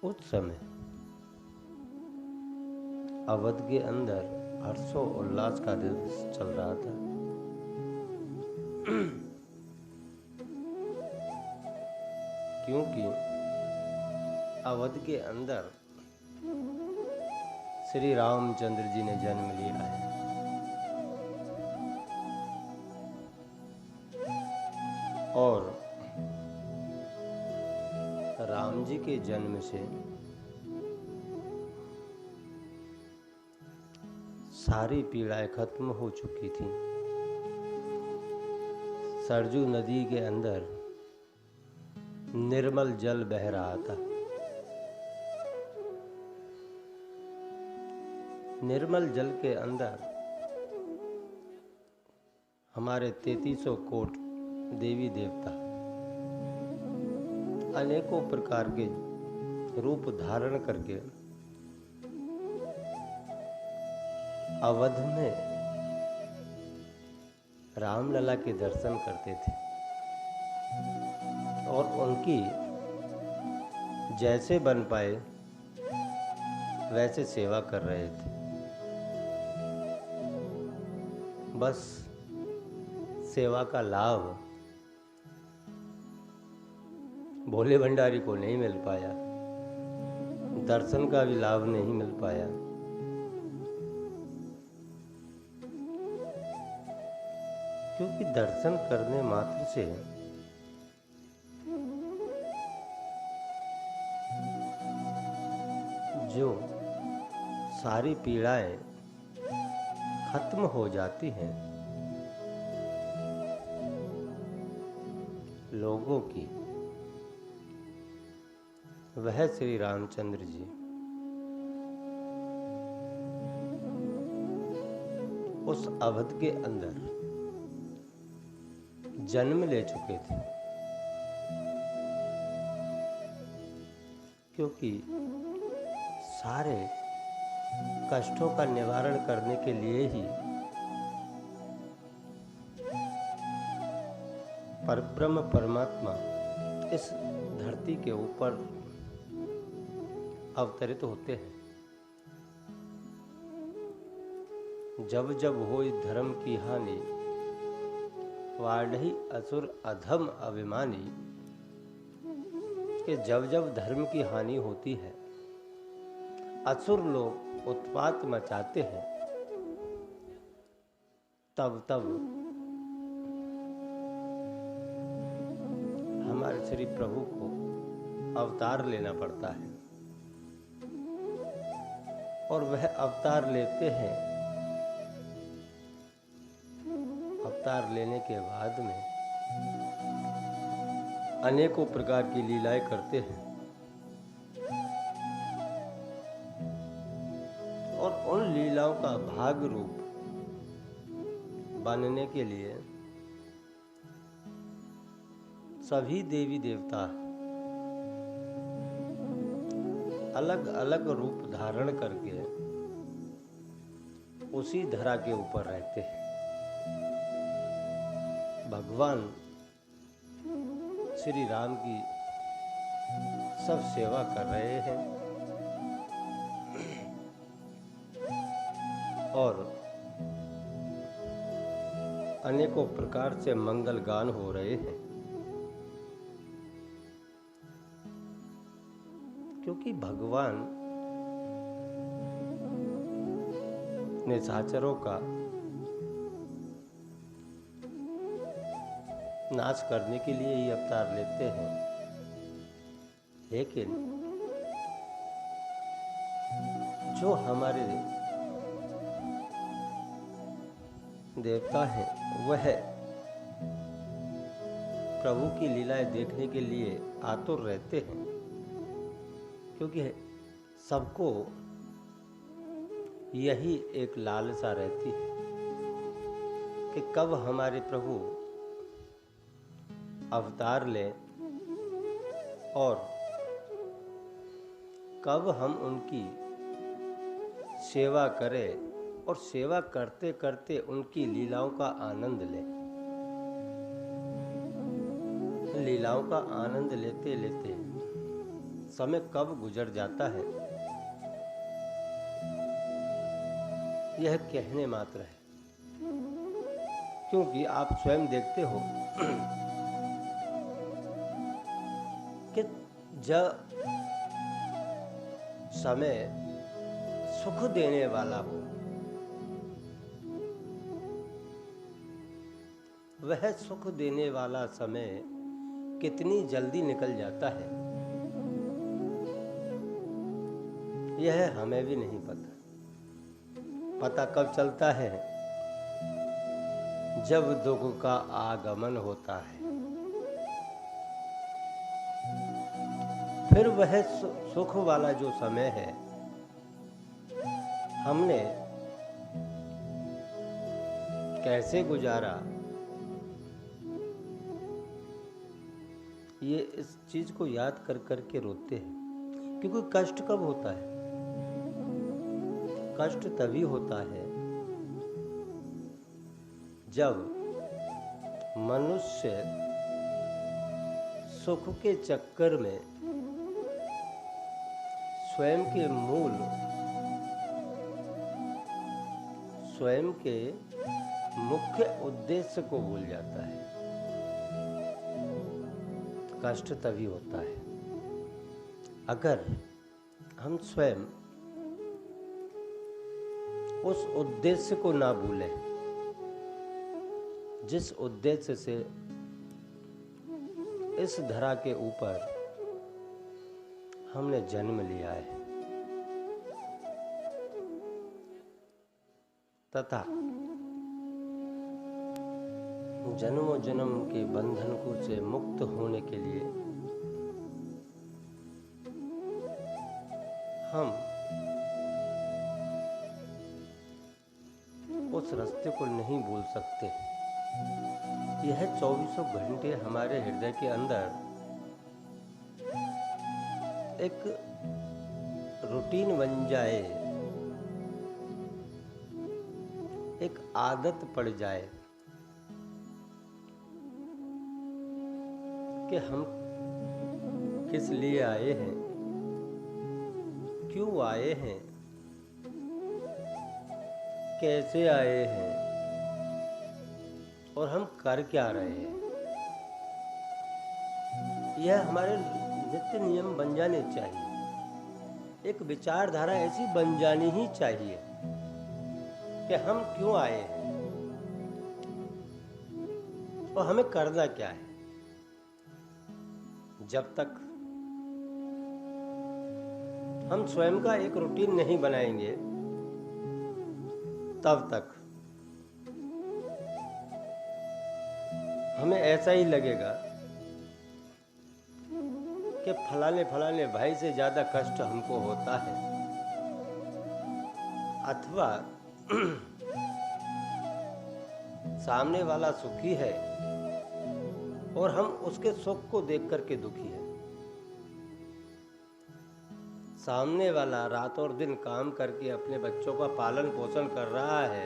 उस समय अवध के अंदर हर्षो उल्लास का दिवस चल रहा था। क्योंकि अवध के अंदर श्री रामचंद्र जी ने जन्म लिया है। और राम जी के जन्म से सारी पीड़ाएं खत्म हो चुकी थी। सरजू नदी के अंदर निर्मल जल बह रहा था। निर्मल जल के अंदर हमारे 3300 कोट देवी देवता अनेकों प्रकार के रूप धारण करके अवध में रामलला के दर्शन करते थे और उनकी जैसे बन पाए वैसे सेवा कर रहे थे। बस सेवा का लाभ भोले भंडारी को नहीं मिल पाया, दर्शन का भी लाभ नहीं मिल पाया। क्योंकि दर्शन करने मात्र से जो सारी पीड़ाएं खत्म हो जाती हैं लोगों की, वह श्री रामचंद्र जी उस अवध के अंदर जन्म ले चुके थे। क्योंकि सारे कष्टों का निवारण करने के लिए ही परब्रह्म परमात्मा इस धरती के ऊपर अवतरित होते हैं। जब जब होई धर्म की हानि, वाढ़ी असुर अधम अभिमानी, कि जब जब धर्म की हानि होती है, असुर लोग उत्पात मचाते हैं, तब तब हमारे श्री प्रभु को अवतार लेना पड़ता है। और वह अवतार लेते हैं। अवतार लेने के बाद में अनेकों प्रकार की लीलाएं करते हैं और उन लीलाओं का भाग रूप बनने के लिए सभी देवी देवता अलग अलग रूप धारण करके उसी धरा के ऊपर रहते हैं। भगवान श्री राम की सब सेवा कर रहे हैं और अनेकों प्रकार से मंगल गान हो रहे हैं। क्योंकि भगवान निशाचरों का नाश करने के लिए ही अवतार लेते हैं, लेकिन जो हमारे देवता हैं वह प्रभु की लीलाएं देखने के लिए आतुर रहते हैं। क्योंकि सबको यही एक लालसा रहती है कि कब हमारे प्रभु अवतार लें और कब हम उनकी सेवा करें और सेवा करते करते उनकी लीलाओं का आनंद लें। लीलाओं का आनंद लेते लेते समय कब गुजर जाता है, यह कहने मात्र है। क्योंकि आप स्वयं देखते हो कि जब समय सुख देने वाला हो, वह सुख देने वाला समय कितनी जल्दी निकल जाता है, यह हमें भी नहीं पता। पता कब चलता है? जब दुख का आगमन होता है, फिर वह सुख वाला जो समय है, हमने कैसे गुजारा, ये इस चीज को याद कर कर के रोते हैं। क्योंकि कष्ट कब होता है? कष्ट तभी होता है जब मनुष्य सुख के चक्कर में स्वयं के मूल, स्वयं के मुख्य उद्देश्य को भूल जाता है। कष्ट तभी होता है अगर हम स्वयं उस उद्देश्य को ना भूलें, जिस उद्देश्य से इस धरा के ऊपर हमने जन्म लिया है, तथा जन्मों जन्म के बंधन से मुक्त होने के लिए हम उस रास्ते को नहीं भूल सकते। यह 24 घंटे हमारे हृदय के अंदर एक रूटीन बन जाए, एक आदत पड़ जाए कि हम किस लिए आए हैं, क्यों आए हैं, कैसे आए हैं और हम कर क्या रहे हैं। यह हमारे नित्य नियम बन जाने चाहिए। एक विचारधारा ऐसी बन जानी ही चाहिए कि हम क्यों आए हैं और हमें करना क्या है। जब तक हम स्वयं का एक रूटीन नहीं बनाएंगे, तब तक हमें ऐसा ही लगेगा कि फलाने भाई से ज्यादा कष्ट हमको होता है, अथवा सामने वाला सुखी है और हम उसके सुख को देख करके दुखी हैं। सामने वाला रात और दिन काम करके अपने बच्चों का पालन पोषण कर रहा है,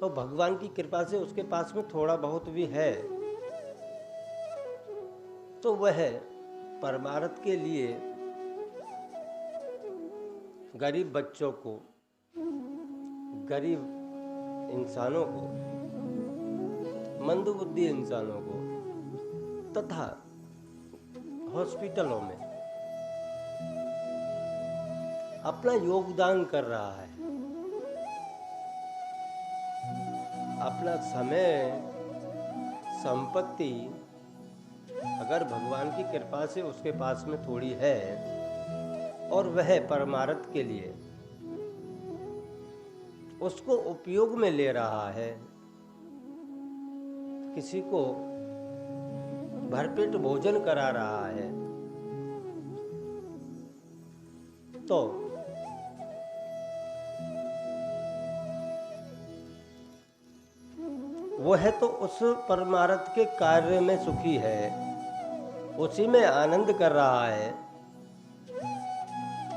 तो भगवान की कृपा से उसके पास में थोड़ा बहुत भी है, तो वह परमार्थ के लिए गरीब बच्चों को, गरीब इंसानों को, मंदबुद्धि इंसानों को तथा हॉस्पिटलों में अपना योगदान कर रहा है। अपना समय, संपत्ति अगर भगवान की कृपा से उसके पास में थोड़ी है और वह परमार्थ के लिए उसको उपयोग में ले रहा है, किसी को भरपेट भोजन करा रहा है, तो वह तो उस परमार्थ के कार्य में सुखी है, उसी में आनंद कर रहा है।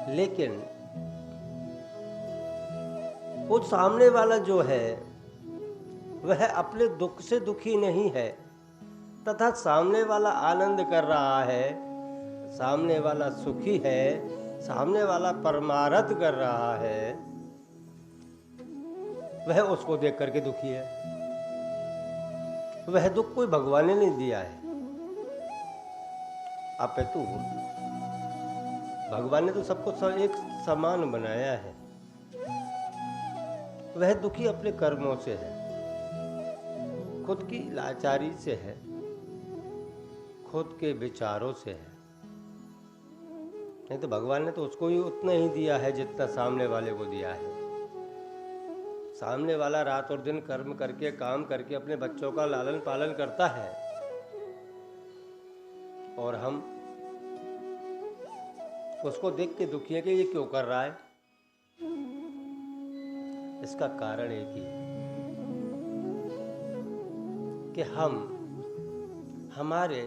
लेकिन वो सामने वाला जो है वह अपने दुख से दुखी नहीं है, तथा सामने वाला आनंद कर रहा है, सामने वाला सुखी है, सामने वाला परमारथ कर रहा है, वह उसको देख करके दुखी है। वह दुख कोई भगवान ने नहीं दिया है, अपितु भगवान ने तो सबको एक समान बनाया है। वह दुखी अपने कर्मों से है, खुद की लाचारी से है, खुद के विचारों से है। नहीं तो भगवान ने तो उसको ही उतना ही दिया है जितना सामने वाले को दिया है। सामने वाला रात और दिन कर्म करके, काम करके अपने बच्चों का लालन पालन करता है, और हम उसको देख के दुखी है कि ये क्यों कर रहा है। इसका कारण एक ही है कि हम हमारे